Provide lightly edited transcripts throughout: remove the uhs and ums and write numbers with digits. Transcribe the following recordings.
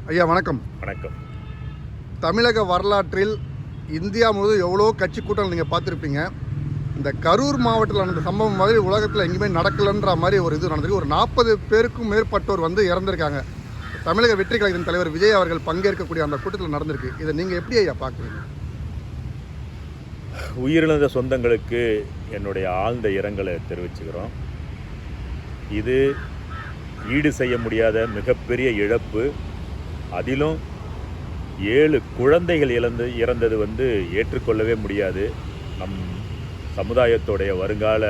ஐயா வணக்கம். வணக்கம். தமிழக வரலாற்றில் இந்தியா முழுவதும் எவ்வளோ கட்சி கூட்டங்கள் நீங்கள் பார்த்துருப்பீங்க. இந்த கரூர் மாவட்டத்தில் நடந்த சம்பவம் மாதிரி உலகத்தில் எங்கேயுமே நடக்கலைன்ற மாதிரி ஒரு இது நடந்திருக்கு. ஒரு 40 பேருக்கும் மேற்பட்டோர் இறந்துருக்காங்க. தமிழக வெற்றி கழகத்தின் தலைவர் விஜய் அவர்கள் பங்கேற்கக்கூடிய அந்த கூட்டத்தில் நடந்திருக்கு. இதை நீங்கள் எப்படி ஐயா பார்க்குறீங்க? உயிரிழந்த சொந்தங்களுக்கு என்னுடைய ஆழ்ந்த இரங்கலை தெரிவிச்சுக்கிறோம். இது ஈடு செய்ய முடியாத மிகப்பெரிய இழப்பு. அதிலும் 7 குழந்தைகள் இறந்தது ஏற்றுக்கொள்ளவே முடியாது. நம் சமுதாயத்தோடைய வருங்கால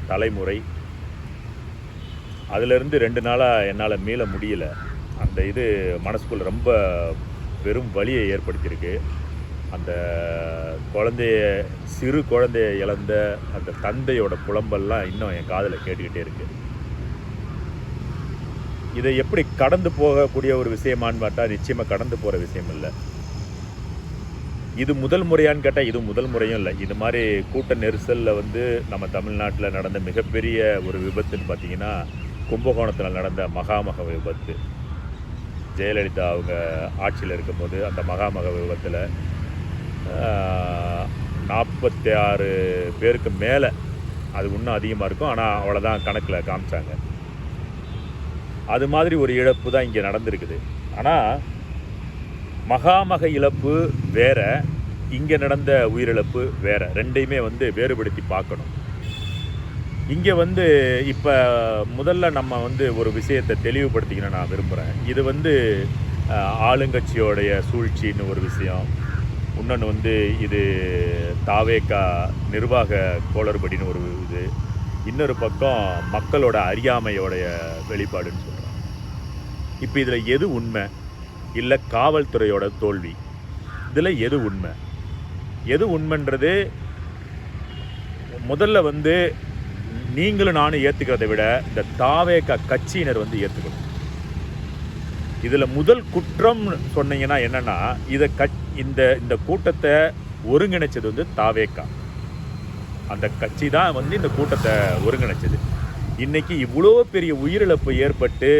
தலைமுறை. அதிலிருந்து 2 நாளாக என்னால் மீள முடியல. அந்த இது மனசுக்குள்ள ரொம்ப பெரும் வலியை ஏற்படுத்தியிருக்கு. அந்த சிறு குழந்தைய இழந்த அந்த தந்தையோட புலம்பெல்லாம் இன்னும் என் காதில் கேட்டுக்கிட்டே இருக்குது. இதை எப்படி கடந்து போகக்கூடிய ஒரு விஷயமானு பார்த்தா நிச்சயமாக கடந்து போகிற விஷயம் இல்லை. இது முதல் முறையான்னு கேட்டால் இது முதல் முறையும் இல்லை. இது மாதிரி கூட்ட நெரிசலில் நம்ம தமிழ்நாட்டில் நடந்த மிகப்பெரிய ஒரு விபத்துன்னு பார்த்திங்கன்னா கும்பகோணத்தில் நடந்த மகாமக விபத்து. ஜெயலலிதா அவங்க ஆட்சியில் இருக்கும்போது அந்த மகாமக விபத்தில் 46 பேருக்கு மேலே, அது இன்னும் அதிகமாக இருக்கும், ஆனால் அவ்வளோதான் கணக்கில் காமிச்சாங்க. அது மாதிரி ஒரு இழப்பு தான் இங்கே நடந்திருக்குது. ஆனால் மகாமக இழப்பு வேற, இங்கே நடந்த உயிரிழப்பு வேற. ரெண்டையுமே வேறுபடுத்தி பார்க்கணும். இங்கே இப்போ முதல்ல நம்ம ஒரு விஷயத்தை தெளிவுபடுத்திக்கணும் நான் விரும்புகிறேன். இது ஆளுங்கட்சியோடைய சூழ்ச்சின்னு ஒரு விஷயம். இன்னொன்று இது தாவேகா நிர்வாக கோளறுபடின்னு ஒரு இது. இன்னொரு பக்கம் மக்களோட அறியாமையோடைய வெளிப்பாடுன்னு சொல்கிறேன். இப்போ இதில் எது உண்மை, இல்லை காவல்துறையோட தோல்வி? இதில் எது உண்மை? எது உண்மைன்றது முதல்ல நீங்களும் நானும் ஏற்றுக்கிறத விட இந்த தாவேகா கட்சியினர் ஏற்றுக்கணும். இதில் முதல் குற்றம் சொன்னீங்கன்னா என்னென்னா, இந்த கூட்டத்தை ஒருங்கிணைச்சது தாவேகா. அந்த கட்சி தான் இந்த கூட்டத்தை ஒருங்கிணைச்சது. இன்றைக்கி இவ்வளோ பெரிய உயிரிழப்பு ஏற்பட்டு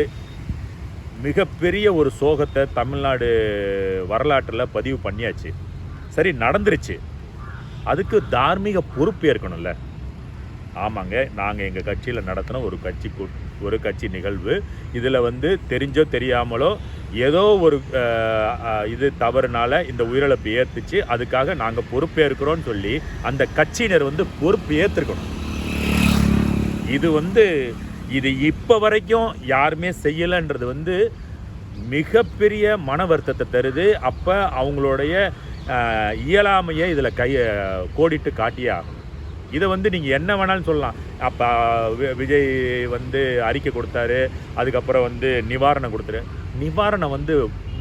மிகப்பெரிய ஒரு சோகத்தை தமிழ்நாடு வரலாற்றில் பதிவு பண்ணியாச்சு. சரி, நடந்துருச்சு. அதுக்கு தார்மீக பொறுப்பு ஏற்கணும்ல. ஆமாங்க, நாங்கள் எங்கள் கட்சியில் நடத்தின ஒரு கட்சி நிகழ்வு. இதில் தெரிஞ்சோ தெரியாமலோ ஏதோ ஒரு இது தவறுனால இந்த உயிரிழப்பு ஏற்றுச்சு, அதுக்காக நாங்கள் பொறுப்பேற்கிறோன்னு சொல்லி அந்த கட்சியினர் பொறுப்பு ஏற்றுக்கணும். இது இப்போ வரைக்கும் யாருமே செய்யலைன்றது மிகப்பெரிய மன வருத்தத்தை தருது. அப்போ அவங்களுடைய இயலாமையை இதில் கோடிட்டு காட்டியே ஆகணும். இதை நீங்கள் என்ன வேணாலும் சொல்லலாம். அப்போ விஜய் அறிக்கை கொடுத்தாரு, அதுக்கப்புறம் நிவாரணம் கொடுத்துரு. நிவாரணம்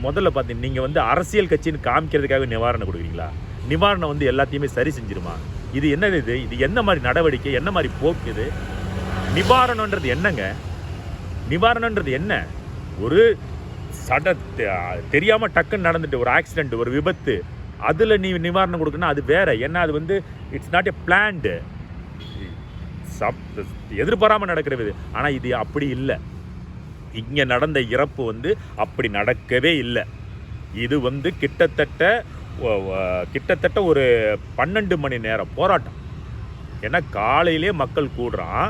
முதல்ல பார்த்தீங்கன்னா நீங்கள் அரசியல் கட்சின்னு காமிக்கிறதுக்காக நிவாரணம் கொடுக்குறீங்களா? நிவாரணம் எல்லாத்தையுமே சரி செஞ்சிருமா? இது என்னது? இது என்ன மாதிரி நடவடிக்கை, என்ன மாதிரி போக்கு இது? நிவாரணன்றது என்னங்க? நிவாரணன்றது என்ன? ஒரு தெரியாமல் டக்குன்னு நடந்துட்டு ஒரு ஆக்சிடென்ட், ஒரு விபத்து, அதில் நிவாரணம் கொடுக்கணும், அது வேற. ஏன்னா அது இட்ஸ் நாட் எ பிளான்டு, எதிர்பாராமல் நடக்கிறது. ஆனால் இது அப்படி இல்லை. இங்கே நடந்த இறப்பு அப்படி நடக்கவே இல்லை. இது கிட்டத்தட்ட ஒரு 12 மணி நேரம் போராட்டம். ஏன்னா காலையிலே மக்கள் கூடுறான்.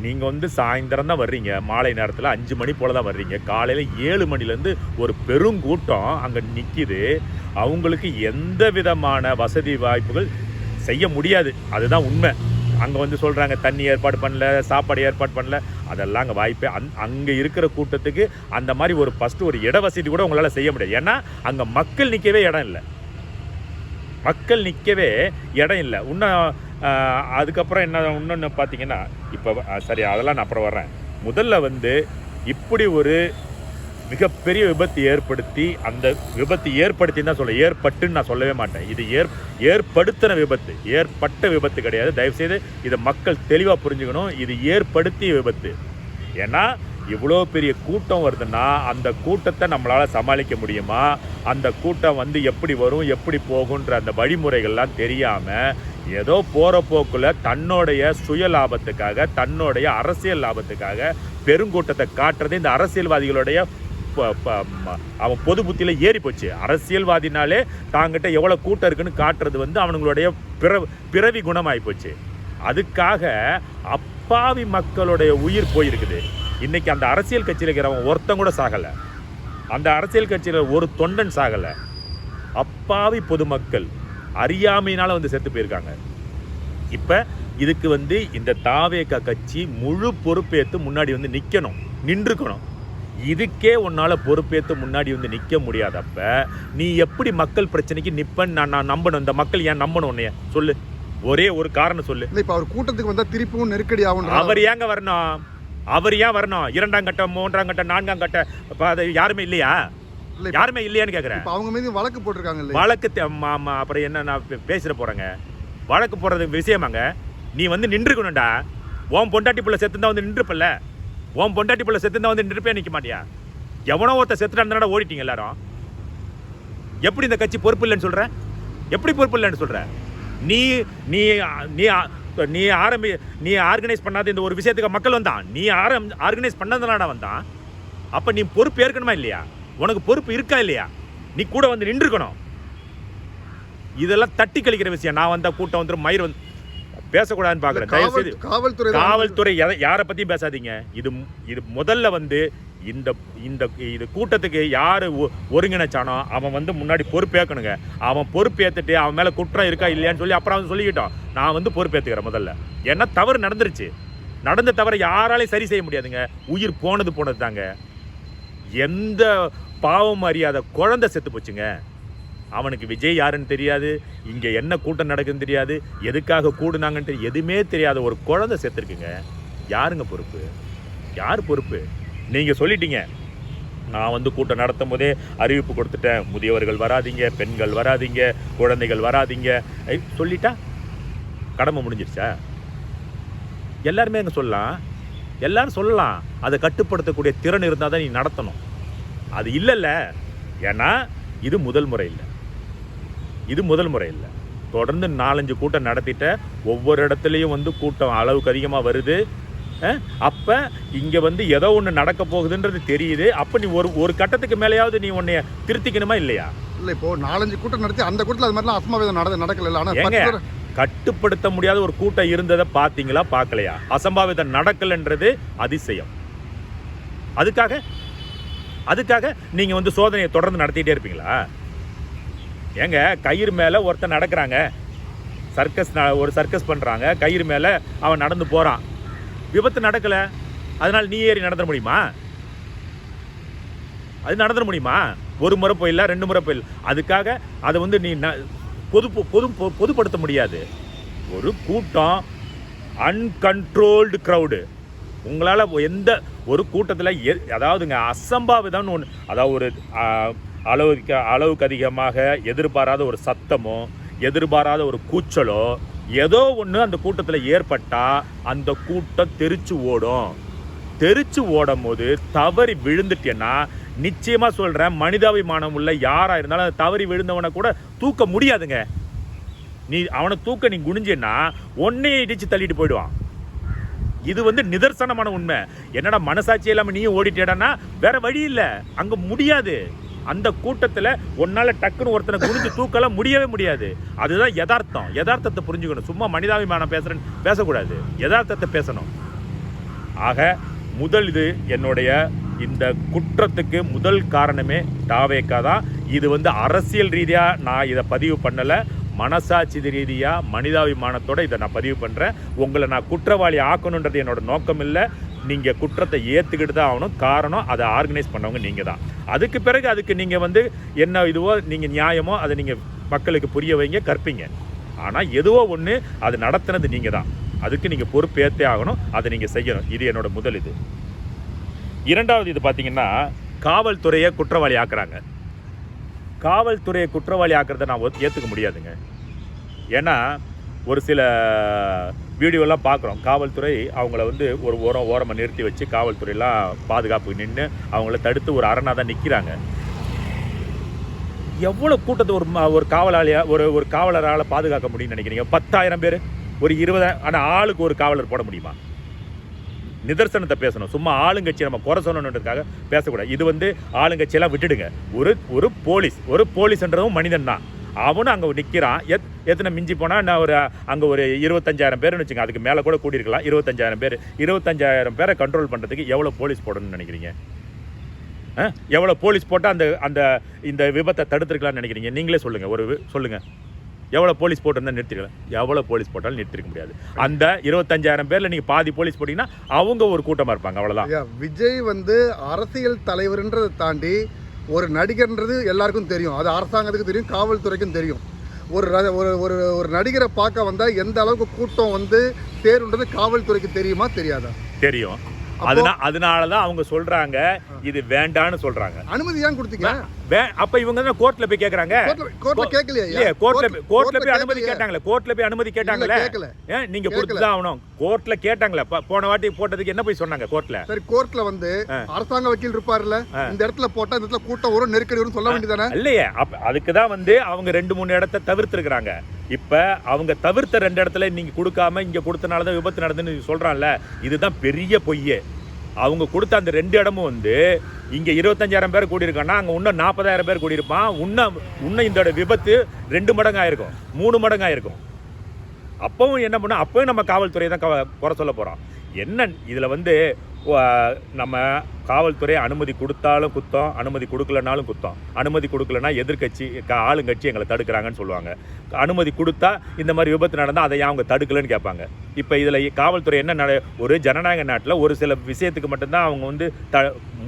நீங்கள் சாயந்தரம் தான் வர்றீங்க, மாலை நேரத்தில் 5 மணி போல் தான் வர்றீங்க. காலையில் 7 மணிலேருந்து ஒரு பெருங்கூட்டம் அங்கே நிற்கிது. அவங்களுக்கு எந்த விதமான வசதி வாய்ப்புகள் செய்ய முடியாது. அதுதான் உண்மை. அங்கே சொல்கிறாங்க தண்ணி ஏற்பாடு பண்ணல, சாப்பாடு ஏற்பாடு பண்ணல, அதெல்லாம் அங்கே வாய்ப்பே. அங்கே இருக்கிற கூட்டத்துக்கு அந்த மாதிரி ஃபஸ்ட்டு ஒரு இட வசதி கூட உங்களால் செய்ய முடியாது. ஏன்னா அங்கே மக்கள் நிற்கவே இடம் இல்லை. இன்னும் அதுக்கப்புறம் இன்னொன்று பார்த்தீங்கன்னா, இப்போ சரி அதெல்லாம் நான் அப்புறம் வர்றேன். முதல்ல இப்படி ஒரு மிகப்பெரிய விபத்து ஏற்படுத்தி, அந்த விபத்து ஏற்படுத்தின்னு தான் ஏற்பட்டுன்னு நான் சொல்லவே மாட்டேன். இது ஏற்படுத்தின விபத்து, ஏற்பட்ட விபத்து கிடையாது. தயவுசெய்து இதை மக்கள் தெளிவாக புரிஞ்சுக்கணும். இது ஏற்படுத்திய விபத்து. ஏன்னா இவ்வளோ பெரிய கூட்டம் வருதுன்னா அந்த கூட்டத்தை நம்மளால் சமாளிக்க முடியுமா? அந்த கூட்டம் எப்படி வரும், எப்படி போகுன்ற அந்த வழிமுறைகள்லாம் தெரியாமல் ஏதோ போகிற போக்கில் தன்னுடைய சுய லாபத்துக்காக, தன்னுடைய அரசியல் லாபத்துக்காக பெருங்கூட்டத்தை காட்டுறது இந்த அரசியல்வாதிகளுடைய அவன் பொது புத்தியில் ஏறி போச்சு. அரசியல்வாதினாலே தாங்கிட்ட எவ்வளோ கூட்டம் இருக்குன்னு காட்டுறது வந்து அவனுங்களுடைய பிறவி குணமாகி போச்சு. அதுக்காக அப்பாவி மக்களுடைய உயிர் போயிருக்குது. இன்னைக்கு அந்த அரசியல் கட்சியில் இருக்கிறவன் ஒருத்தன் கூட சாகலை, அந்த அரசியல் கட்சியில் ஒரு தொண்டன் சாகலை. அப்பாவி பொதுமக்கள் அறியாமையினால வந்து செத்து போயிருக்காங்க. இப்போ இதுக்கு வந்து இந்த தாவேகா கட்சி முழு பொறுப்பேற்று முன்னாடி வந்து நின்றுக்கணும். இதுக்கே உன்னால் பொறுப்பேற்று முன்னாடி வந்து நிற்க முடியாதப்ப நீ எப்படி மக்கள் பிரச்சனைக்கு நிற்பன்னு நான் நம்பணும்? இந்த மக்கள் ஏன் நம்பணும் உன்னைய சொல்லு, ஒரே ஒரு காரணம் சொல்லு. இப்போ அவர் கூட்டத்துக்கு வந்தால் திருப்பியும் நெருக்கடி ஆகும். அவர் ஏங்க வரணும்? அவர் ஏன் வரணும்? 2ஆம் கட்டம் 3ஆம் கட்டம் 4ஆம் கட்டம் யாருமே இல்லையா? யாருமே இல்லையான்னு கேட்குறேன். அவங்க மீது வழக்கு போட்டிருக்காங்க. வழக்கு அப்புறம் என்ன நான் பேசிட போகிறேங்க? வழக்கு போடுறது விஷயமாங்க. நீ வந்து நின்றுக்கணும்டா. உன் பொண்டாட்டி பிள்ளை செத்துந்தான் வந்து நின்றுப்பல்ல. உன் பொண்டாட்டி பிள்ளை செத்துந்தான் வந்து நின்றுப்பே நிற்க மாட்டியா? எவனோ ஒருத்த செத்துட்டான் ஓடிட்டீங்க எல்லாரும். எப்படி இந்த கட்சி பொறுப்பு இல்லைன்னு சொல்ற? எப்படி பொறுப்பு இல்லைன்னு சொல்ற? நீ நீ நீ நீ நீ ஆர்கனைஸ் பண்ணாத இந்த ஒரு விஷயத்துக்கு மக்கள் வந்தான். நீ ஆர்கனைஸ் பண்ணதுனால வந்தான். அப்ப நீ பொறுப்பு ஏற்கணுமா இல்லையா? உனக்கு பொறுப்பு இருக்கா இல்லையா? நீ கூட வந்து நின்றுக்கணும். இதெல்லாம் தட்டி கழிக்கிற விஷயம். நான் வந்தா கூட்டம் வந்துடும், மயிர் வந்து பேசக்கூடாதுன்னு பார்க்குறேன். காவல்துறை யாரை பற்றியும் பேசாதீங்க. இது முதல்ல வந்து இது கூட்டத்துக்கு யார் ஒருங்கிணைச்சானோ அவன் வந்து முன்னாடி பொறுப்பேற்கணுங்க. அவன் பொறுப்பேற்றுட்டு அவன் மேலே குற்றம் இருக்கா இல்லையான்னு சொல்லி அப்புறம் அவன் சொல்லிக்கிட்டோம். நான் வந்து பொறுப்பேற்றுக்கிறேன் முதல்ல. ஏன்னா தவறு நடந்துருச்சு. நடந்த தவிர யாராலையும் சரி செய்ய முடியாதுங்க. உயிர் போனது தாங்க. எந்த பாவம் அறியாத குழந்தை செத்து போச்சுங்க. அவனுக்கு விஜய் யாருன்னு தெரியாது, இங்கே என்ன கூட்டம் நடக்குதுன்னு தெரியாது, எதுக்காக கூடுனாங்கன்னு தெரியும், எதுவுமே தெரியாத ஒரு குழந்தை செத்துருக்குங்க. யாருங்க பொறுப்பு? யார் பொறுப்பு? நீங்கள் சொல்லிட்டீங்க. நான் வந்து கூட்டம் நடத்தும் போதே அறிவிப்பு கொடுத்துட்டேன், முதியவர்கள் வராதிங்க, பெண்கள் வராதிங்க, குழந்தைகள் வராதிங்க சொல்லிட்டா கடமை முடிஞ்சிருச்சா? எல்லாருமே அங்கே சொல்லலாம், எல்லாரும் சொல்லலாம். அதை கட்டுப்படுத்தக்கூடிய திறன் இருந்தால் தான் நீ நடத்தணும். அது இல்லைல்ல. ஏன்னா இது முதல் முறை இல்லை. தொடர்ந்து 4-5 கூட்டம் நடத்திட்ட, ஒவ்வொரு இடத்துலையும் வந்து கூட்டம் அளவுக்கு அதிகமாக வருது. அப்போ இங்கே வந்து ஏதோ ஒன்று நடக்க போகுதுன்றது தெரியுது. அப்போ நீ ஒரு கட்டத்துக்கு மேலேயாவது நீ உன்னைய திருத்திக்கணுமா இல்லையா? இல்லை, இப்போ 4-5 கூட்டம் நடத்தி அந்த கூட்டத்தில் அது மாதிரிலாம் அசம்பாவிதம் நடக்கல. ஆனால் கட்டுப்படுத்த முடியாத ஒரு கூட்டம் இருந்ததை பார்த்தீங்களா, பார்க்கலையா? அசம்பாவிதம் நடக்கலைன்றது அதிசயம். அதுக்காக நீங்கள் வந்து சோதனையை தொடர்ந்து நடத்திட்டே இருப்பீங்களா? ஏங்க, கயிறு மேலே ஒருத்தன் நடக்கிறாங்க, ஒரு சர்க்கஸ் பண்ணுறாங்க, கயிறு மேலே அவன் நடந்து போகிறான், விபத்து நடக்கலை, அதனால் நீ ஏறி நடந்துட முடியுமா? அது நடந்துட முடியுமா? ஒரு முறை போயிடல, 2 முறை போயிடல. அதுக்காக அதை வந்து நீ பொதுப்படுத்த முடியாது. ஒரு கூட்டம், அன்கண்ட்ரோல்டு க்ரௌடு. உங்களால் எந்த ஒரு கூட்டத்தில் அதாவதுங்க அசம்பாவிதம்னு ஒன்று, அதாவது ஒரு அளவுக்கு அதிகமாக எதிர்பாராத ஒரு சத்தமோ எதிர்பாராத ஒரு கூச்சலோ ஏதோ ஒன்று அந்த கூட்டத்தில் ஏற்பட்டால் அந்த கூட்டம் தெரிச்சு ஓடும் போது தவறி விழுந்துட்டேன்னா நிச்சயமாக சொல்கிறேன், மனிதாபிமானம் உள்ள யாராக இருந்தாலும் அந்த தவறி விழுந்தவனை கூட தூக்க முடியாதுங்க. அவனை தூக்க நீ குனிஞ்சேன்னா ஒன்னையே இடித்து தள்ளிட்டு போயிடுவான். இது வந்து நிதர்சனமான உண்மை. என்னடா மனசாட்சி இல்லாமல் நீயும் ஓடிட்டேடான்னா வேற வழி இல்லை, அங்கே முடியாது. அந்த கூட்டத்தில் ஒன்னால் டக்குன்னு ஒருத்தனை குனிஞ்சு தூக்கலாம் முடியவே முடியாது. அதுதான் யதார்த்தத்தை புரிஞ்சுக்கணும். சும்மா மனிதாபிமானம் பேசக்கூடாது, யதார்த்தத்தை பேசணும். ஆக இது என்னுடைய இந்த குற்றத்துக்கு முதல் காரணமே தாவேகா தான். இது வந்து அரசியல் ரீதியாக நான் இதை பதிவு பண்ணலை, மனசாட்சி ரீதியாக மனிதாபிமானத்தோடு இதை நான் பதிவு பண்ணுறேன். உங்களை நான் குற்றவாளி ஆக்கணுன்றது என்னோட நோக்கம் இல்லை. நீங்கள் குற்றத்தை ஏற்றுக்கிட்டு தான் ஆகணும். காரணம், அதை ஆர்கனைஸ் பண்ணவங்க நீங்கள் தான். அதுக்கு பிறகு அதுக்கு நீங்கள் வந்து என்ன இதுவோ நீங்கள் நியாயமோ அதை நீங்கள் மக்களுக்கு புரிய வைங்க, கற்பீங்க. ஆனால் எதுவோ ஒன்று அது நடத்துனது நீங்கள் தான். அதுக்கு நீங்கள் பொறுப்பேற்றே ஆகணும், அதை நீங்கள் செய்யணும். இது என்னோட முதல் இது. இரண்டாவது இது பார்த்தீங்கன்னா, காவல்துறையை குற்றவாளி ஆக்குறாங்க. காவல்துறையை குற்றவாளி ஆக்கிறத நான் ஏற்றுக்க முடியாதுங்க. ஏன்னா ஒரு சில வீடியோலாம் பார்க்குறோம், காவல்துறை அவங்கள வந்து ஒரு ஓரமாக நிறுத்தி வச்சு காவல்துறையெல்லாம் பாதுகாப்பு நின்று அவங்கள தடுத்து ஒரு அரணாக தான் நிற்கிறாங்க. எவ்வளோ கூட்டத்தை ஒரு காவலாளியாக ஒரு காவலரால் பாதுகாக்க முடியும்னு நினைக்கிறீங்க? 10,000 பேர், ஒரு 20, ஆனால் ஆளுக்கு ஒரு காவலர் போட முடியுமா? நிதர்சனத்தை பேசணும். சும்மா ஆளுங்கட்சி நம்ம குறை சொல்லணுன்றதுக்காக பேசக்கூடாது. இது வந்து ஆளுங்கட்சியெல்லாம் விட்டுடுங்க. ஒரு போலீஸ்ன்றதும் மனிதன் தான். அவனும் அங்கே நிற்கிறான். எத்தனை மிஞ்சி போனால் நான் அங்கே ஒரு 25,000 பேர்னு வச்சுங்க, அதுக்கு மேலே கூட கூடியிருக்கலாம். 25,000 பேரை கண்ட்ரோல் பண்ணுறதுக்கு எவ்வளோ போலீஸ் போடணும்னு நினைக்கிறீங்க? எவ்வளோ போலீஸ் போட்டால் இந்த விபத்தை தடுத்துருக்கலாம்னு நினைக்கிறீங்க? நீங்களே சொல்லுங்கள். சொல்லுங்கள், எவ்வளோ போலீஸ் போட்டிருந்தா நிறுத்திக்கலாம்? எவ்வளோ போலீஸ் போட்டாலும் நிறுத்திருக்க முடியாது. அந்த 25,000 பேரில் நீங்கள் பாதி போலீஸ் போட்டிங்கன்னா அவங்க ஒரு கூட்டமாக இருப்பாங்க, அவ்வளோதான். விஜய் வந்து அரசியல் தலைவர்ன்றதை தாண்டி ஒரு நடிகர்ன்றது எல்லாருக்கும் தெரியும். அது அரசாங்கத்துக்கு தெரியும், காவல்துறைக்கும் தெரியும். ஒரு நடிகரை பார்க்க வந்தால் எந்த அளவுக்கு கூட்டம் வந்து சேருன்றது காவல்துறைக்கு தெரியுமா தெரியாதா? தெரியும். அதனால தான் அவங்க சொல்றாங்க இது வேண்டான்னு சொல்றாங்க. அனுமதி ஏன் கொடுத்தீங்க? அப்ப இவங்க தான் கோர்ட்ல போய் கேக்குறாங்க. கோர்ட்ல கேக்கலையா? கோர்ட்ல போய் அனுமதி கேட்டாங்களே. கோர்ட்ல போய் அனுமதி கேட்டாங்களே. நீங்க கொடுத்துதான் ஆகணும். கோர்ட்ல கேட்டாங்களே. போன வாட்டி போட்டதுக்கு என்ன போய் சொன்னாங்க கோர்ட்ல? சரி, கோர்ட்ல வந்து அரசாங்க வக்கீல் இருப்பாருல்ல, இந்த இடத்துல போட்டா இந்த இடத்துல கூட்டம் வரும், நெருக்கடி வரும் சொல்ல வேண்டியதானே? இல்லையே, அதுக்கு தான் வந்து அவங்க 2-3 இடத்தை தவிர்த்திருக்கிறாங்க. இப்ப அவங்க தவிர்த்த 2 இடத்துல நீங்க கொடுக்காம இங்க கொடுத்தனாலதான் விபத்து நடந்துன்னு சொல்றான்ல, இதுதான் பெரிய பொய்யே. அவங்க கொடுத்த அந்த 2 இடமும் வந்து இங்க 25,000 பேர் கூடியிருக்கான்னா அங்க இன்னும் 40,000 பேர் கூடியிருப்பான். இன்னும் இந்த விபத்து 2 மடங்கு ஆயிருக்கும், 3 மடங்கு ஆயிருக்கும். அப்பவும் என்ன பண்ண, அப்பவும் நம்ம காவல்துறையை தான் குறை சொல்ல போறோம். என்ன இதுல வந்து நம்ம காவல்துறை அனுமதி கொடுத்தாலும் குத்தம், அனுமதி கொடுக்கலனாலும் குத்தம். அனுமதி கொடுக்கலனா எதிர்கட்சி ஆளுங்கட்சி எங்களை தடுக்கிறாங்கன்னு சொல்லுவாங்க. அனுமதி கொடுத்தா இந்த மாதிரி விபத்து நடந்தால் அதை அவங்க தடுக்கலன்னு கேட்பாங்க. இப்போ இதில் காவல்துறை என்ன ஒரு ஜனநாயக நாட்டில் ஒரு சில விஷயத்துக்கு மட்டும்தான் அவங்க வந்து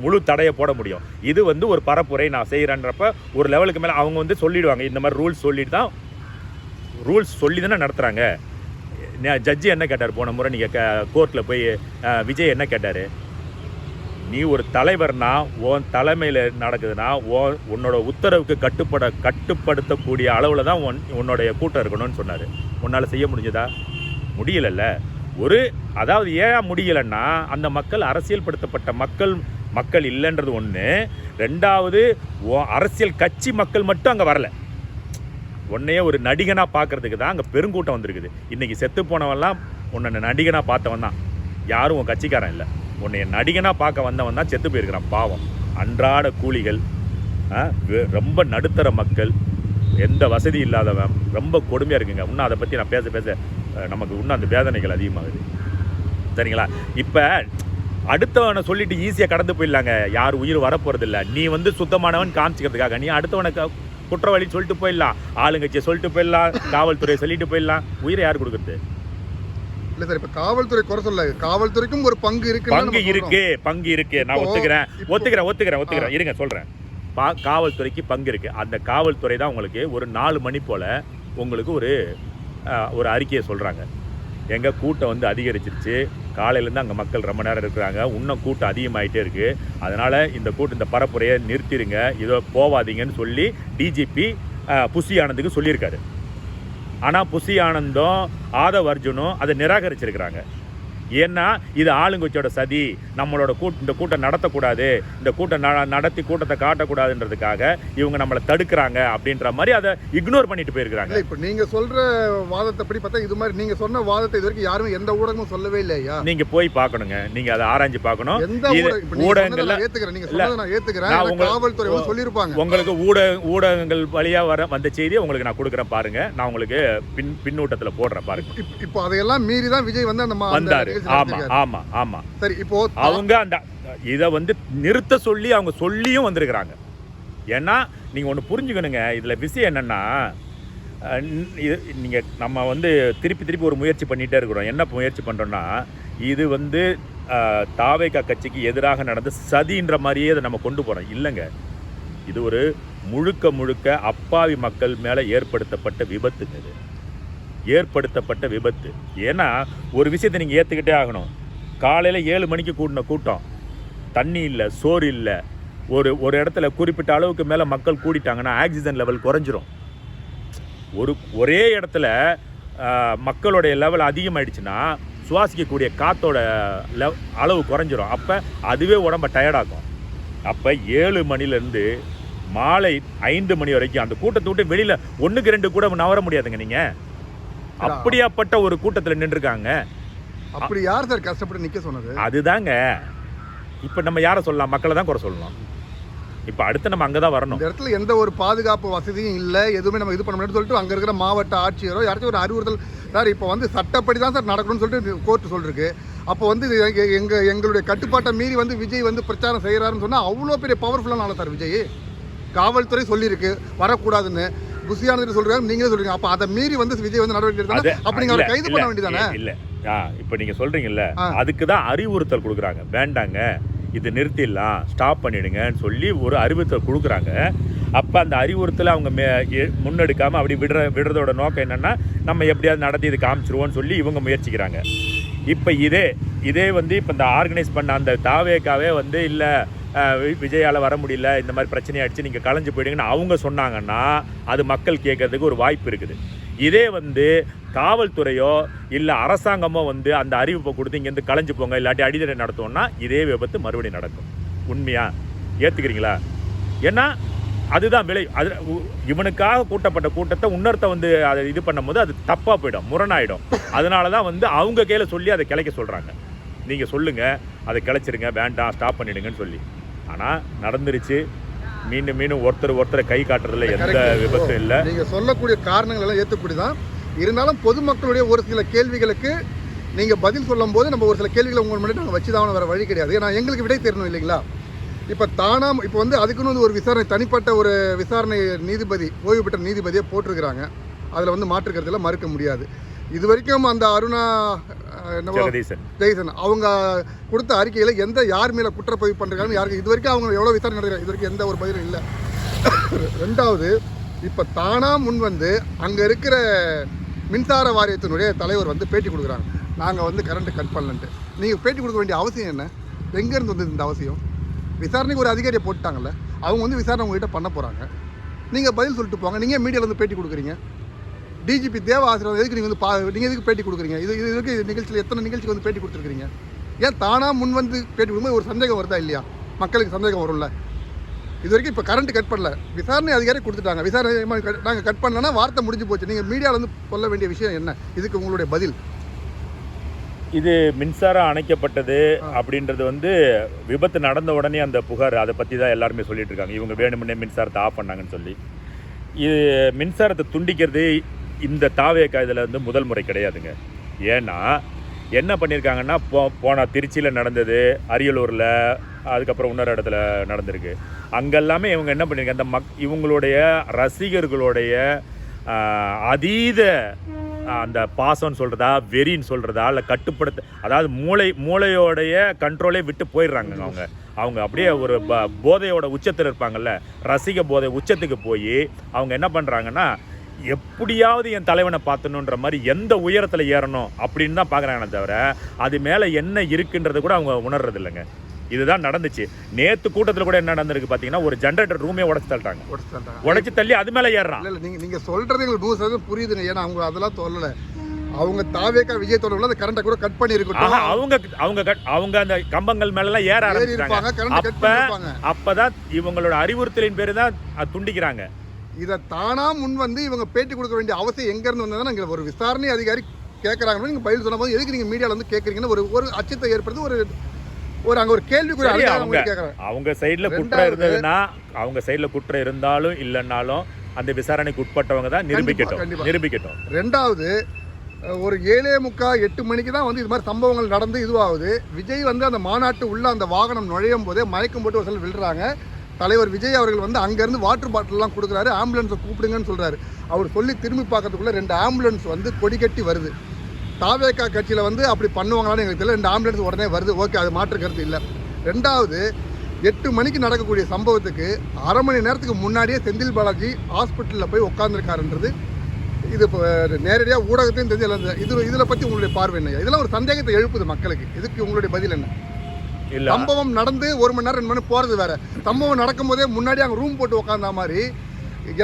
முழு தடையை போட முடியும். இது வந்து ஒரு பரப்புரை நான் செய்கிறேன்றப்ப ஒரு லெவலுக்கு மேலே அவங்க வந்து சொல்லிடுவாங்க. இந்த மாதிரி ரூல்ஸ் சொல்லி தானே நடத்துகிறாங்க. ஜட்ஜி என்ன கேட்டார் போன முறை நீங்கள் கோர்ட்டில் போய்? விஜய் என்ன கேட்டார்? நீ ஒரு தலைவர்னா உன் தலைமையில் நடக்குதுன்னா உன்னோட உத்தரவுக்கு கட்டுப்படுத்தக்கூடிய அளவில் தான் உன்னுடைய கூட்டம் இருக்கணும்னு சொன்னார். உன்னால் செய்ய முடிஞ்சதா? முடியலல்ல. அதாவது ஏன் முடியலைன்னா அந்த மக்கள் அரசியல்படுத்தப்பட்ட மக்கள் இல்லைன்றது ஒன்று. 2வது அரசியல் கட்சி மக்கள் மட்டும் அங்கே வரலை. உன்னையே ஒரு நடிகனாக பார்க்கறதுக்கு தான் அங்கே பெருங்கூட்டம் வந்திருக்குது. இன்றைக்கி செத்து போனவன்லாம் உன்னை நடிகனாக பார்த்தவன் தான், யாரும் உன் கட்சிக்காரன் இல்லை. உன்னைய நடிகனாக பார்க்க வந்தவன் தான் செத்து போயிருக்கிறான். பாவம், அன்றாட கூலிகள், ரொம்ப நடுத்தர மக்கள், எந்த வசதி இல்லாதவன், ரொம்ப கொடுமையாக இருக்குங்க. இன்னும் அதை பற்றி நான் பேச நமக்கு இன்னும் அந்த வேதனைகள் அதிகமாகுது. சரிங்களா? இப்போ அடுத்தவனை சொல்லிட்டு ஈஸியாக கடந்து போயிடலாங்க. யார் உயிர் வரப்போகிறதில்ல. நீ வந்து சுத்தமானவன் காமிச்சிக்கிறதுக்காக நீ அடுத்தவனை குற்றவாளி சொல்லிட்டு போயிடலாம், ஆளுங்கட்சியை சொல்லிட்டு போயிடலாம், காவல்துறையை சொல்லிட்டு போயிடலாம். உயிரை யார் கொடுக்குறது? இல்லை சார், இப்போ காவல்துறை குறை சொல்ல, காவல்துறைக்கும் ஒரு பங்கு இருக்கு. பங்கு இருக்கு. நான் ஒத்துக்கிறேன். இருங்க சொல்கிறேன். காவல்துறைக்கு பங்கு இருக்குது. அந்த காவல்துறை தான் உங்களுக்கு ஒரு 4 மணி போல் உங்களுக்கு ஒரு அறிக்கையை சொல்கிறாங்க. எங்கள் கூட்டம் வந்து அதிகரிச்சிருச்சு, காலையிலேருந்து அங்கே மக்கள் ரொம்ப நேரம் இருக்கிறாங்க, இன்னும் கூட்டம் அதிகமாகிட்டே இருக்குது, அதனால் இந்த பரப்புரையை நிறுத்திடுங்க, இதோ போவாதீங்கன்னு சொல்லி டிஜிபி புசி ஆனந்துக்கு சொல்லியிருக்காரு. ஆனால் புசி ஆனந்தும் ஆதவ் அர்ஜுனும் அதை நிராகரிச்சிருக்கிறாங்க. ஏன்னா இது ஆளுங்கட்சியோட சதி, நம்மளோட இந்த கூட்டம் நடத்தக்கூடாது, இந்த கூட்டம் நடத்தி கூட்டத்தை காட்டக்கூடாதுன்றதுக்காக இவங்க நம்மளை தடுக்கிறாங்க அப்படின்ற மாதிரி அதை இக்னோர் பண்ணிட்டு போயிருக்கிறாங்க. இப்போ நீங்கள் சொல்கிற வாதத்தை படி பார்த்தா இது மாதிரி நீங்கள் சொன்ன வாதத்தை இது வரைக்கும் யாருமே எந்த ஊடகமும் சொல்லவே இல்லையா? நீங்கள் போய் பார்க்கணுங்க, நீங்கள் அதை ஆராய்ச்சி பார்க்கணும். ஊடகங்கள்ல காவல்துறை சொல்லியிருப்பாங்க. உங்களுக்கு ஊடகங்கள் வழியாக வந்த செய்தியை உங்களுக்கு நான் கொடுக்குறேன் பாருங்க. நான் உங்களுக்கு பின்னூட்டத்தில் போடுறேன் பாருங்க. இப்போ அதையெல்லாம் மீறி தான் விஜய் வந்து அந்த வந்தாரு. ஆமா. சரி, இப்போ அவங்க இதை வந்து நிறுத்த சொல்லி அவங்க சொல்லியும் வந்திருக்கிறாங்க. ஏன்னா நீங்க ஒன்று புரிஞ்சுக்கணுங்க, இதுல விஷயம் என்னன்னா, நீங்க நம்ம வந்து திருப்பி ஒரு முயற்சி பண்ணிட்டே இருக்கிறோம். என்ன முயற்சி பண்றோம்னா, இது வந்து தாவேகா கட்சிக்கு எதிராக நடந்த சதின்ற மாதிரியே அதை நம்ம கொண்டு போறோம். இல்லைங்க, இது ஒரு முழுக்க அப்பாவி மக்கள் மேல ஏற்படுத்தப்பட்ட விபத்துங்க. இது ஏற்படுத்தப்பட்ட விபத்து. ஏன்னா ஒரு விஷயத்தை நீங்கள் ஏற்றுக்கிட்டே ஆகணும். காலையில் 7 மணிக்கு கூட்டின கூட்டம், தண்ணி இல்லை, சோறு இல்லை, ஒரு இடத்துல குறிப்பிட்ட அளவுக்கு மேலே மக்கள் கூடிட்டாங்கன்னா ஆக்சிஜன் லெவல் குறைஞ்சிரும். ஒரே இடத்துல மக்களுடைய லெவல் அதிகமாகிடுச்சுன்னா சுவாசிக்கக்கூடிய காற்றோட அளவு குறைஞ்சிரும். அப்போ அதுவே உடம்பை டயர்டாகும். அப்போ 7 மணிலேருந்து மாலை 5 மணி வரைக்கும் அந்த கூட்டத்தை விட்டு வெளியில் 1-2 கூட நவர முடியாதுங்க. நீங்கள் அப்படியாப்பட்ட ஒரு கூட்டத்தில் நின்றுருக்காங்க. அப்படி யார் சார் கஷ்டப்பட்டு நிக்க சொன்னது? அதுதாங்க இப்போ நம்ம யாரை சொல்லலாம்? மக்களை தான் குறை சொல்லலாம். இப்போ அடுத்து நம்ம அங்கே தான் வரணும். இந்த இடத்துல எந்த ஒரு பாதுகாப்பு வசதியும் இல்லை, எதுவுமே நம்ம இது பண்ண முடியும்னு சொல்லிட்டு அங்கே இருக்கிற மாவட்ட ஆட்சியரோ யாராச்சும் ஒரு அறிவுறுத்தல், சார் இப்போ வந்து சட்டப்படி தான் சார் நடக்கணும்னு சொல்லிட்டு கோர்ட்டு சொல்லிருக்கு. அப்போ வந்து எங்களுடைய கட்டுப்பாட்டை மீறி வந்து விஜய் வந்து பிரச்சாரம் செய்கிறாருன்னு சொன்னால் அவ்வளோ பெரிய பவர்ஃபுல்லான ஆளா சார் விஜய்? காவல்துறை சொல்லியிருக்கு வரக்கூடாதுன்னு, புசியானது சொல்றாரு, நீங்களே சொல்றீங்க. அப்போ அதை மீறி வந்து விஜய் வந்து நடவடிக்கை எடுத்தாங்க, அப்போ நீங்கள் அவரை கைது பண்ண வேண்டியதானே? இல்லை இப்போ நீங்கள் சொல்கிறீங்கல்ல, அதுக்கு தான் அறிவுறுத்தல் கொடுக்குறாங்க. வேண்டாங்க, இது நிறுத்திடலாம், ஸ்டாப் பண்ணிடுங்கன்னு சொல்லி ஒரு அறிவுறுத்தல் கொடுக்குறாங்க. அப்போ அந்த அறிவுறுத்தலை அவங்க முன்னெடுக்காமல் அப்படி விடுறதோட நோக்கம் என்னென்னா, நம்ம எப்படியாவது நடத்தி இது காமிச்சிருவோன்னு சொல்லி இவங்க முயற்சிக்கிறாங்க. இப்போ இதே வந்து இப்போ இந்த ஆர்கனைஸ் பண்ண அந்த தாவேக்காவே வந்து இல்லை விஜயால் வர முடியல, இந்த மாதிரி பிரச்சனையை அடித்து நீங்கள் கலைஞ்சு போயிடுங்கன்னு அவங்க சொன்னாங்கன்னா அது மக்கள் கேட்கறதுக்கு ஒரு வாய்ப்பு இருக்குது. இதே வந்து காவல்துறையோ இல்லை அரசாங்கமோ வந்து அந்த அறிவிப்பை கொடுத்து இங்கேருந்து கலைஞ்சு போங்க, இல்லாட்டி அடிதடை நடத்தோம்னா இதே விபத்து மறுபடியும் நடக்கும். உண்மையா ஏற்றுக்கிறீங்களா? ஏன்னா அதுதான் விலை. அது இவனுக்காக கூட்டப்பட்ட கூட்டத்தை இன்னொருத்த வந்து அதை இது பண்ணும்போது அது தப்பாக போயிடும், முரணாயிடும். அதனால தான் வந்து அவங்க கையில் சொல்லி அதை கிளைக்க சொல்கிறாங்க. நீங்கள் சொல்லுங்கள், அதை கிளைச்சிருங்க, வேண்டாம், ஸ்டாப் பண்ணிடுங்கன்னு சொல்லி. ஆனால் நடந்துருச்சு. மீண்டும் ஒருத்தரை கை காட்டுறதுல எந்த விபத்தும் இல்லை. நீங்கள் சொல்லக்கூடிய காரணங்கள் எல்லாம் ஏற்றக்கூடிய தான். இருந்தாலும் பொதுமக்களுடைய ஒரு சில கேள்விகளுக்கு நீங்கள் பதில் சொல்லும் போது நம்ம ஒரு சில கேள்விகளை உங்கள் முன்னாடி நாங்கள் வச்சு தான் வேறு வழி கிடையாது. ஏன்னா எங்களுக்கு விடை தெரியணும் இல்லைங்களா? இப்போ இப்போ வந்து அதுக்குன்னு வந்து ஒரு விசாரணை, தனிப்பட்ட ஒரு விசாரணை நீதிபதி, ஓய்வு பெற்ற நீதிபதியை போட்டிருக்கிறாங்க. அதில் வந்து மாற்றுக்கிறதுல மறுக்க முடியாது. இது வரைக்கும் அந்த அருணா ஜெகதீசன் அவங்க கொடுத்த அறிக்கையில் யார் மேலே குற்றப்பதிவு பண்ணுறாங்கன்னு யாருக்கு இது வரைக்கும் அவங்க எவ்வளோ விசாரணை நடக்கிறாங்க, இது வரைக்கும் எந்த ஒரு பதிலும் இல்லை. ரெண்டாவது, இப்போ தானாக முன் வந்து அங்கே இருக்கிற மின்சார வாரியத்தினுடைய தலைவர் வந்து பேட்டி கொடுக்குறாங்க, நாங்கள் வந்து கரண்ட்டு கட் பண்ணலன்ட்டு. நீங்கள் பேட்டி கொடுக்க வேண்டிய அவசியம் என்ன? எங்கேருந்து வந்தது இந்த அவசியம்? விசாரணைக்கு ஒரு அதிகாரியை போட்டாங்கல்ல, அவங்க வந்து விசாரணை உங்கள்கிட்ட பண்ண போகிறாங்க, நீங்கள் பதில் சொல்லிட்டு போங்க. நீங்கள் மீடியாவில் வந்து பேட்டி கொடுக்குறீங்க. டிஜிபி தேவ ஆசிரியர் எதுக்கு நீங்கள் வந்து நீங்கள் எதுக்கு பேட்டி கொடுக்குறீங்க? இதுக்கு நிகழ்ச்சியில் எத்தனை நிகழ்ச்சிக்கு வந்து பேட்டி கொடுத்துருக்கீங்க? ஏன் தானாக முன் வந்து பேட்டி கொடுக்கும்போது ஒரு சந்தேகம் வருதா இல்லையா? மக்களுக்கு சந்தேகம் வரும்ல. இது வரைக்கும் இப்போ கரண்ட் கட் பண்ணல, விசாரணை அதிகாரி கொடுத்துட்டாங்க. விசாரணை நாங்கள் கட் பண்ணலன்னா வார்த்தை முடிஞ்சு போச்சு. நீங்கள் மீடியாவில் வந்து சொல்ல வேண்டிய விஷயம் என்ன? இதுக்கு உங்களுடைய பதில்? இது மின்சாரம் அணைக்கப்பட்டது அப்படின்றது வந்து விபத்து நடந்த உடனே அந்த புகார், அதை பற்றி தான் எல்லாருமே சொல்லிட்டு இருக்காங்க. இவங்க வேணுமுன்னே மின்சாரத்தை ஆஃப் பண்ணாங்கன்னு சொல்லி. இது மின்சாரத்தை துண்டிக்கிறது இந்த தாவேக்கா இதில் வந்து முதல் முறை கிடையாதுங்க. ஏன்னா என்ன பண்ணியிருக்காங்கன்னா, போன திருச்சியில் நடந்தது, அரியலூரில், அதுக்கப்புறம் இன்னொரு இடத்துல நடந்திருக்கு. அங்கெல்லாமே இவங்க என்ன பண்ணியிருக்காங்க, அந்த இவங்களுடைய ரசிகர்களுடைய அதீத அந்த பாசம்னு சொல்கிறதா, வெறின்னு சொல்கிறதா, இல்லை கட்டுப்படுத்த, அதாவது மூளையோடைய கண்ட்ரோலே விட்டு போயிடுறாங்க. அவங்க அப்படியே ஒரு போதையோட உச்சத்தில் இருப்பாங்கல்ல, ரசிக போதை உச்சத்துக்கு போய் அவங்க என்ன பண்ணுறாங்கன்னா, எப்படியாவது என் தலைவனை பார்த்தணுன்ற மாதிரி எந்த உயரத்தில் ஏறணும் அப்படின்னு தான் பார்க்குறாங்கன்னு தவிர அது மேலே என்ன இருக்குன்றது கூட அவங்க உணர்றது இல்லைங்க. இதுதான் நடந்துச்சு. நேற்று கூட்டத்தில் கூட என்ன நடந்திருக்கு பார்த்தீங்கன்னா, ஒரு ஜென்ரேட்டர் ரூமே உடைச்சு தள்ளி அது மேலே ஏறுறான். இல்லை நீங்கள் சொல்கிறது எங்களுக்கு 100% புரியுதுங்க. ஏன்னா அவங்க அதெல்லாம் சொல்லலை. அவங்க தாவேக்கா விஜய் தொடர்பில் அந்த கரண்ட்டை கூட கட் பண்ணி இருக்கட்டும். அவங்க அந்த கம்பங்கள் மேலெல்லாம் ஏற ஆரம்பிச்சிட்டாங்க. அப்பதான் இவங்களோட அறிவுறுத்தலின் பேரு தான் துண்டிக்கிறாங்க. இதை தானா முன் வந்து இவங்க பேட்டி கொடுக்க வேண்டிய அவசியம் எங்கேருந்து வந்ததுன்னா, இங்கே ஒரு விசாரணை அதிகாரி கேட்குறாங்கன்னு நீங்கள் பதில் சொன்ன போது எதுக்கு நீங்கள் மீடியாவில் வந்து கேட்குறீங்கன்னு ஒரு அச்சத்தை ஏற்படுத்தி ஒரு அங்கே ஒரு கேள்விக்குரிய அவங்க சைடில் குற்றம் இருந்ததுன்னா, அவங்க சைடில் குற்றம் இருந்தாலும் இல்லைன்னாலும் அந்த விசாரணைக்கு உட்பட்டவங்க தான் நிரூபிக்கட்டும். ரெண்டாவது, ஒரு 7:45 8 மணிக்கு தான் வந்து இது மாதிரி சம்பவங்கள் நடந்து இதுவாகுது. விஜய் வந்து அந்த மாநாட்டு உள்ள அந்த வாகனம் நுழையும் போதே மயக்கம் போட்டு ஒரு சில விழுறாங்க. தலைவர் விஜய் அவர்கள் வந்து அங்கேருந்து வாட்டர் பாட்டில்லாம் கொடுக்குறாரு, ஆம்புலன்ஸை கூப்பிடுங்கன்னு சொல்கிறாரு. அவர் சொல்லி திரும்பி பார்க்கறதுக்குள்ளே 2 ஆம்புலன்ஸ் வந்து கொடி கட்டி வருது. தாவேக்கா கட்சியில் வந்து அப்படி பண்ணுவாங்களான்னு எங்களுக்கு தெரியல. 2 ஆம்புலன்ஸ் உடனே வருது, ஓகே, அது மாற்று கருத்து இல்லை. ரெண்டாவது, 8 மணிக்கு நடக்கக்கூடிய சம்பவத்துக்கு அரை மணி நேரத்துக்கு முன்னாடியே செந்தில் பாலாஜி ஹாஸ்பிட்டலில் போய் உட்காந்துருக்காருன்றது இது இப்போ நேரடியாக ஊடகத்தையும் தெரிஞ்சு இதில் பற்றி உங்களுடைய பார்வை என்ன? இதெல்லாம் ஒரு சந்தேகத்தை எழுப்புது மக்களுக்கு. இதுக்கு உங்களுடைய பதில் என்ன? சம்பவம் நடந்து 1 மணி நேரம் 2 மணி நேரம் போகிறது வேற. சம்பவம் நடக்கும் போதே முன்னாடி அங்கே ரூம் போட்டு உட்காந்தா மாதிரி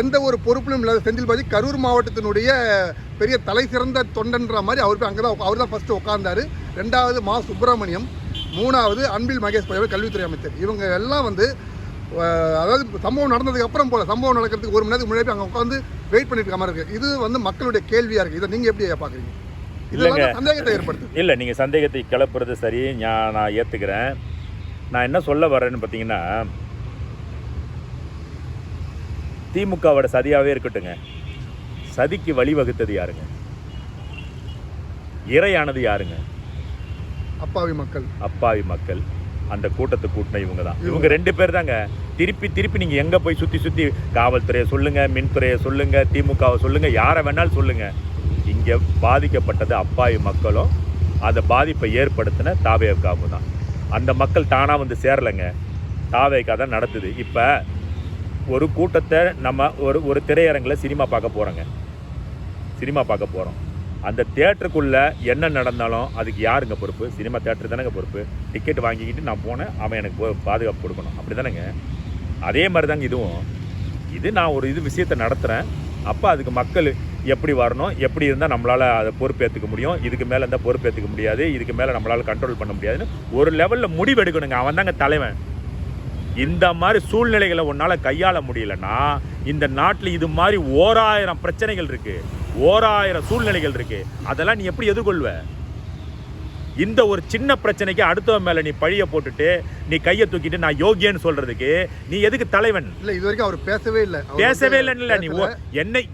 எந்த ஒரு பொறுப்பிலும் இல்லாத செந்தில் பாலாஜி கரூர் மாவட்டத்தினுடைய பெரிய தலை சிறந்த தொண்டன்ற மாதிரி அவர் தான் ஃபர்ஸ்ட் உட்கார்ந்தாரு. 2வது மா சுப்பிரமணியம், 3வது அன்பில் மகேஷ் பொய்யாமொழி கல்வித்துறை அமைச்சர். இவங்க எல்லாம் வந்து அதாவது சம்பவம் நடந்ததுக்கு அப்புறம் போல, சம்பவம் நடக்கிறதுக்கு 1 மணி நேரத்துக்கு முன்னாடி அங்கே உட்காந்து வெயிட் பண்ணிட்டு இருக்க மாதிரி இருக்குது. இது வந்து மக்களுடைய கேள்வியாக இருக்குது. இதை நீங்கள் எப்படி பார்க்குறீங்க? இல்லைங்க. இதெல்லாம் சந்தேகத்தை ஏற்படுத்துது. இல்லை, நீங்கள் சந்தேகத்தை கிளப்புறது சரி, நான் ஏற்றுக்கிறேன். நான் என்ன சொல்ல வரேன்னு பார்த்தீங்கன்னா, திமுகவோட சதியாகவே இருக்கட்டுங்க, சதிக்கு வழிவகுத்தது யாருங்க? இறையானது யாருங்க? அப்பாவி மக்கள். அப்பாவி மக்கள். அந்த கூட்டத்தை கூட்டின இவங்க தான். இவங்க 2 பேர் தாங்க. திருப்பி நீங்கள் எங்கே போய் சுற்றி காவல்துறையை சொல்லுங்கள், மின்துறையை சொல்லுங்கள், திமுகவை சொல்லுங்கள், யாரை வேணாலும் சொல்லுங்கள், இங்கே பாதிக்கப்பட்டது அப்பாவி மக்களும் அந்த பாதிப்பை ஏற்படுத்தின தாவேக்காவும் தான். அந்த மக்கள் தானாக வந்து சேரலைங்க, தாவேக்கா தான் நடத்துது. இப்போ ஒரு கூட்டத்தை நம்ம ஒரு திரையரங்கில் சினிமா பார்க்க போகிறோம். அந்த தேட்டருக்குள்ளே என்ன நடந்தாலும் அதுக்கு யாருங்க பொறுப்பு? சினிமா தேட்டர் தானேங்க பொறுப்பு. டிக்கெட் வாங்கிக்கிட்டு நான் போனேன், அவன் எனக்கு பாதுகாப்பு கொடுக்கணும், அப்படி தானேங்க? அதே மாதிரி தாங்க இதுவும். நான் ஒரு விஷயத்தை நடத்துகிறேன், அப்போ அதுக்கு மக்கள் எப்படி வரணும், எப்படி இருந்தால் நம்மளால் அதை பொறுப்பேற்றுக்க முடியும், இதுக்கு மேலே இருந்தால் பொறுப்பேற்றுக்க முடியாது, இதுக்கு மேலே நம்மளால் கண்ட்ரோல் பண்ண முடியாதுன்னு ஒரு லெவலில் முடிவு எடுக்கணுங்க. அவன் தாங்க தலைவன். இந்த மாதிரி சூழ்நிலைகளை உன்னால் கையாள முடியலன்னா இந்த நாட்டில் இது மாதிரி 1000 பிரச்சனைகள் இருக்குது, 1000 சூழ்நிலைகள் இருக்குது. அதெல்லாம் நீ எப்படி எதிர்கொள்வ? இந்த ஒரு சின்ன பிரச்சனைக்கு அடுத்தவன் மேலே நீ பழிய போட்டுட்டு நீ கையை தூக்கிட்டு நான் யோகியன்னு சொல்கிறதுக்கு நீ எதுக்கு தலைவன்? இல்லை, இது வரைக்கும் அவர் பேசவே இல்லைன்னு நீ என்னை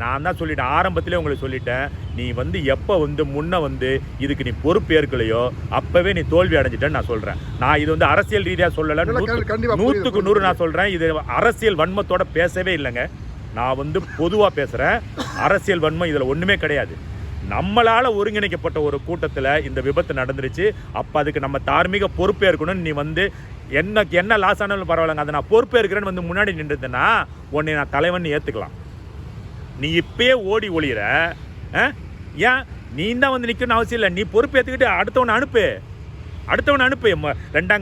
நான் தான் சொல்லிட்டேன், ஆரம்பத்திலே உங்களுக்கு சொல்லிட்டேன். நீ எப்போ முன்ன இதுக்கு நீ பொறுப்பு ஏற்கலையோ அப்போவே நீ தோல்வி அடைஞ்சிட்டேன்னு நான் சொல்கிறேன். நான் இது அரசியல் ரீதியாக சொல்லலை, 100க்கு 100 நான் சொல்கிறேன். இது அரசியல் வன்மத்தோட பேசவே இல்லைங்க. நான் பொதுவாக பேசுகிறேன். அரசியல் வன்மம் இதில் ஒன்றுமே கிடையாது. நம்மளால் ஒருங்கிணைக்கப்பட்ட ஒரு கூட்டத்தில் இந்த விபத்து நடந்துருச்சு. அப்போ அதுக்கு நம்ம தார்மீக பொறுப்பேற்கணும்னு நீ என்ன லாஸ் ஆனாலும் பரவாயில்லைங்க, அதை நான் பொறுப்பேற்கிறேன்னு முன்னாடி நின்றுதுன்னா உன்னை நான் தலைவன் ஏற்றுக்கலாம். நீ இப்பயே ஓடி ஒளிகிற, ஏன் நீ தான் நிற்கணும்னு அவசியம் இல்லை. நீ பொறுப்பேற்றுக்கிட்டு அடுத்தவனை அனுப்பு. 2ஆம்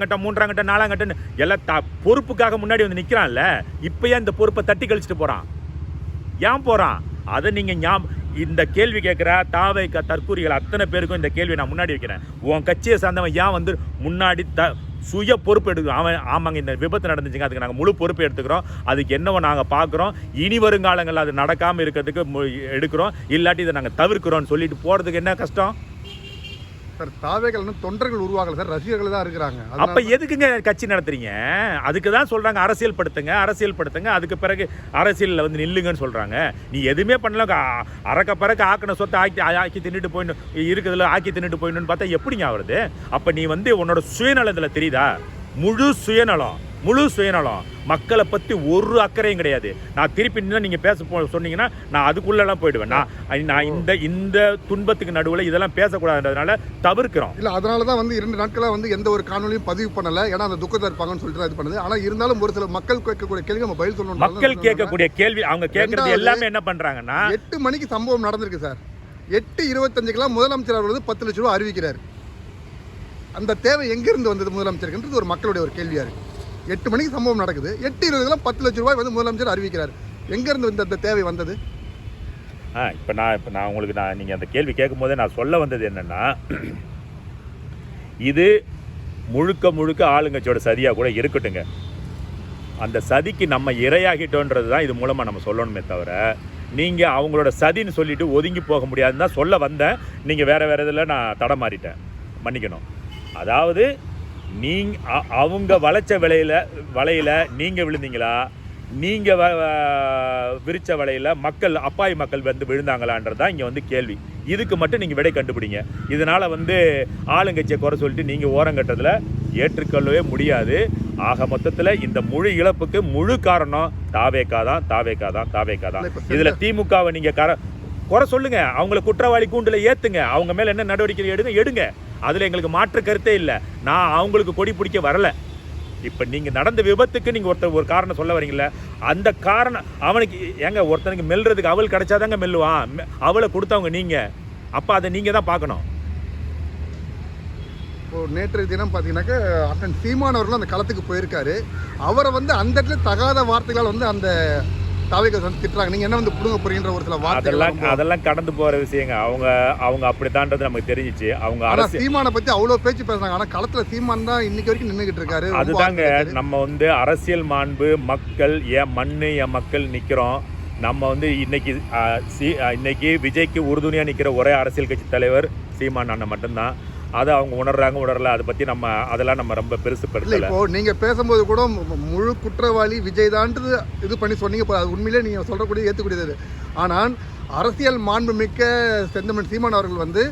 கட்டம் 3ஆம் கட்டம் 4ஆம் கட்டம்னு எல்லாம் பொறுப்புக்காக முன்னாடி நிற்கிறான்ல. இப்போ ஏன் இந்த பொறுப்பை தட்டி கழிச்சிட்டு போகிறான்? ஏன் போகிறான்? அதை நீங்கள் இந்த கேள்வி கேட்குற தாவேக்கா தற்கூரிகள் அத்தனை பேருக்கும் இந்த கேள்வி நான் முன்னாடி வைக்கிறேன். உன் கட்சியை சார்ந்தவன் ஏன் முன்னாடி சுய பொறுப்பு எடுக்கிறோம்? அவன் ஆமாங்க, இந்த விபத்து நடந்துச்சுங்க, அதுக்கு நாங்கள் முழு பொறுப்பு எடுத்துக்கிறோம், அதுக்கு என்னவோ நாங்கள் பார்க்குறோம், இனி வருங்காலங்களில் அது நடக்காமல் இருக்கிறதுக்கு எடுக்கிறோம், இல்லாட்டி இதை நாங்கள் தவிர்க்கிறோம்னு சொல்லிட்டு போகிறதுக்கு என்ன கஷ்டம்? சார், தாவேகள் தொண்டர்கள் உருவாகல சார், ரசிகர்கள் தான் இருக்கிறாங்க. அப்போ எதுக்குங்க கட்சி நடத்துறீங்க? அதுக்கு தான் சொல்கிறாங்க அரசியல் படுத்துங்க, அதுக்கு பிறகு அரசியலில் நில்லுங்கன்னு சொல்கிறாங்க. நீ எதுவுமே பண்ணல, அறக்க பறக்க ஆக்கின சொத்தை ஆக்கி தின்னுட்டு போயிடணும், இருக்குதுல ஆக்கி தின்னுட்டு போயிடணும்னு பார்த்தா எப்படிங்க ஆகுறது? அப்போ நீ உன்னோட சுயநலத்தில் தெரியுதா? முழு சுயநலம், மக்களை பற்றி ஒரு அக்கறையும் கிடையாது. நான் திருப்பி நீங்கள் பேச சொன்னீங்கன்னா நான் அதுக்குள்ளெல்லாம் போயிடுவேன். நான் இந்த துன்பத்துக்கு நடுவில் இதெல்லாம் பேசக்கூடாதுன்றதுனால தவிர்க்கிறோம். இல்லை, அதனால தான் 2 நாட்களாக எந்த ஒரு காணொலியும் பதிவு பண்ணலை. ஏன்னா அந்த துக்கத்தை இருப்பாங்கன்னு சொல்லிட்டு இது பண்ணுது. ஆனால் இருந்தாலும் ஒரு சில மக்கள் கேட்கக்கூடிய கேள்வி நம்ம பதில் சொல்லணும். மக்கள் கேட்கக்கூடிய கேள்வி அவங்க கேட்கறது எல்லாமே என்ன பண்ணுறாங்கன்னா, 8 மணிக்கு சம்பவம் நடந்திருக்கு சார். 8:25 முதலமைச்சர் அவர் 10 லட்ச ரூபா அறிவிக்கிறார். அந்த தேவை எங்கிருந்து வந்தது முதலமைச்சருக்குன்றது ஒரு மக்களுடைய ஒரு கேள்வியாக இருக்குது. 8 மணிக்கு சம்பவம் நடக்குது, 8:20 10 லட்ச ரூபாய் முதலமைச்சர் அறிவிக்கிறார். எங்கேருந்து இந்த தேவை வந்தது? இப்போ நான் உங்களுக்கு நீங்கள் அந்த கேள்வி கேட்கும் போதே நான் சொல்ல வந்தது என்னென்னா, இது முழுக்க ஆளுங்கட்சியோட சதியாக கூட இருக்கட்டுங்க. அந்த சதிக்கு நம்ம இரையாகிட்டோன்றது தான் இது மூலமாக நம்ம சொல்லணுமே தவிர, நீங்கள் அவங்களோட சதின்னு சொல்லிட்டு ஒதுங்கி போக முடியாதுன்னு தான் சொல்ல வந்தேன். நீங்கள் வேறு இதில் நான் தடமாறிட்டேன், மன்னிக்கணும். அதாவது அவங்க வளைச்ச வலையில் நீங்கள் விழுந்தீங்களா, நீங்கள் விரிச்ச வலையில் அப்பாவி மக்கள் விழுந்தாங்களான்றதான் இங்கே கேள்வி. இதுக்கு மட்டும் நீங்கள் விடை கண்டுபிடிங்க. இதனால் ஆளுங்கட்சியை குறை சொல்லிட்டு நீங்கள் ஓரங்கட்டதில் ஏற்றுக்கொள்ளவே முடியாது. ஆக மொத்தத்தில் இந்த முழு இழப்புக்கு முழு காரணம் தாவேக்கா தான். இதில் திமுகவை நீங்கள் குறை சொல்லுங்க, அவங்கள குற்றவாளி கூண்டில் ஏற்றுங்க, அவங்க மேலே என்ன நடவடிக்கை எடுங்க. அதில் எங்களுக்கு மாற்று கருத்தே இல்லை. நான் அவங்களுக்கு கொடி பிடிக்க வரல. இப்போ நீங்கள் நடந்த விபத்துக்கு நீங்கள் ஒரு காரணம் சொல்ல வரீங்களே, அந்த காரணம் அவனுக்கு ஒருத்தனுக்கு மெல்றதுக்கு அவள் கிடைச்சாதாங்க மெல்லுவான். அவளை கொடுத்தவங்க நீங்கள், அப்போ அதை நீங்கள் தான் பார்க்கணும். இப்போ நேற்றைய தினம் பார்த்தீங்கன்னாக்க அண்ணன் சீமான் அவர்களும் அந்த களத்துக்கு போயிருக்காரு. அவரை அந்த இடத்துல தகாத வார்த்தைகளால் அந்த தாவேக்கா திட்டுறாங்க. நீங்க என்ன புடுங்க போறீங்கன்ற ஒரு சில வார்த்தைகள் அதெல்லாம் கடந்து போற விஷயங்க. அவங்க அப்படித்தான்றது நமக்கு தெரிஞ்சிச்சு. அவங்க சீமானை பத்தி அவ்வளவு பேச்சு பேசுறாங்க. ஆனா களத்துல சீமான் தான் இன்னைக்கு வரைக்கும் நின்றுகிட்டு இருக்காரு. அதுதாங்க நம்ம அரசியல் மாண்பு, மக்கள், என் மண்ணு என் மக்கள் நிக்கிறோம். நம்ம வந்து இன்னைக்கு விஜய்க்கு உறுதுணையாக நிற்கிற ஒரே அரசியல் கட்சி தலைவர் சீமான் அண்ணன் மட்டும்தான். அதை அவங்க உணர்ல அதை பற்றி அதெல்லாம் நம்ம ரொம்ப இல்லை பெருசுப்படுத்தல. இப்போ நீங்கள் பேசும்போது கூட முழு குற்றவாளி விஜய் தான்றது இது பண்ணி சொன்னீங்க. இப்போ அது உண்மையிலே நீங்கள் சொல்கிறக்கூடிய ஏற்றுக்கூடியது. ஆனால் அரசியல் மாண்புமிக்க செந்தமிழ் சீமான் அவர்கள் வந்து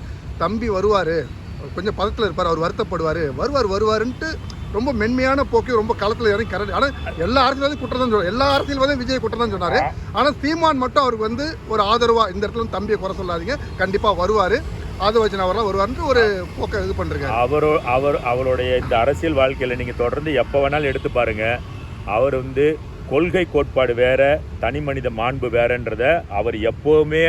தம்பி வருவார், கொஞ்சம் பதத்தில் இருப்பார், அவர் வருத்தப்படுவார், வருவாருன்ட்டு ரொம்ப மென்மையான போக்கு, ரொம்ப களத்தில் இறங்கி கரெக்ட். ஆனால் எல்லா அரசியல்வாதியும் குற்றம் தான் சொன்னார், எல்லா அரசியல்வாதியும் விஜய் குற்றம் தான் சொன்னார். ஆனால் சீமான் மட்டும் அவருக்கு வந்து ஒரு ஆதரவாக இந்த இடத்துல தம்பியை குறை சொல்லாதீங்க, கண்டிப்பாக வருவார், ஆதவச்சன் அவரெல்லாம் வருவார்னு ஒரு போக்கை இது பண்ணுறீங்க. அவருடைய இந்த அரசியல் வாழ்க்கையில் நீங்கள் தொடர்ந்து எப்போ வேணாலும் எடுத்து பாருங்கள். அவர் வந்து கொள்கை கோட்பாடு வேற, தனி மனித மாண்பு வேறன்றத அவர் எப்போவுமே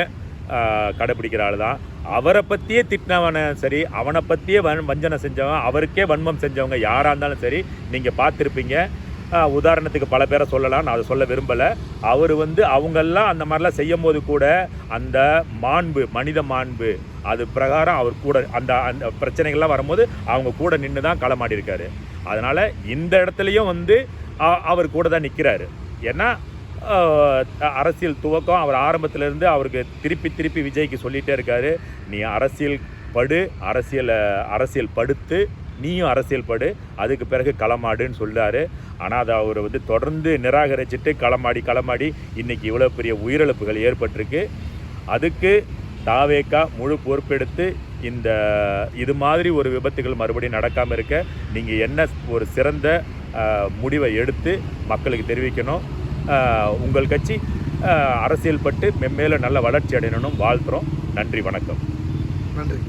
கடைப்பிடிக்கிற ஆள் தான். அவரை பற்றியே திட்டினவனை சரி, அவனை பற்றியே வஞ்சனை செஞ்சவன், அவருக்கே வன்மம் செஞ்சவங்க யாராக இருந்தாலும் சரி நீங்கள் பார்த்துருப்பீங்க. உதாரணத்துக்கு பல பேரை சொல்லலாம், நான் அதை சொல்ல விரும்பலை. அவர் வந்து அவங்கெல்லாம் அந்த மாதிரிலாம் செய்யும் போது கூட அந்த மாண்பு, மனித மாண்பு, அது பிரகாரம் அவர் கூட அந்த பிரச்சனைகள்லாம் வரும்போது அவங்க கூட நின்று தான் களமாடி இருக்காரு. அதனால் இந்த இடத்துலையும் வந்து அவர் கூட தான் நிற்கிறாரு. ஏன்னா அரசியல் துவக்கம் அவர் ஆரம்பத்திலேருந்து அவருக்கு திருப்பி விஜய்க்கு சொல்லிகிட்டே இருக்காரு, நீ அரசியல் படுத்து நீயும் அரசியல் படு, அதுக்கு பிறகு களமாடுன்னு சொல்கிறாரு. ஆனால் அதை அவர் வந்து தொடர்ந்து நிராகரிச்சுட்டு களமாடி இன்றைக்கி இவ்வளோ பெரிய உயிரிழப்புகள் ஏற்பட்டிருக்கு. அதுக்கு தாவேகா முழு பொறுப்பெடுத்து இது மாதிரி ஒரு விபத்துகள் மறுபடியும் நடக்காமல் இருக்க நீங்கள் என்ன ஒரு சிறந்த முடிவை எடுத்து மக்களுக்கு தெரிவிக்கணும். உங்கள் கட்சி அரசியல் பட்டு மென்மேலும் நல்ல வளர்ச்சி அடையணும் வாழ்த்துறோம். நன்றி, வணக்கம். நன்றி.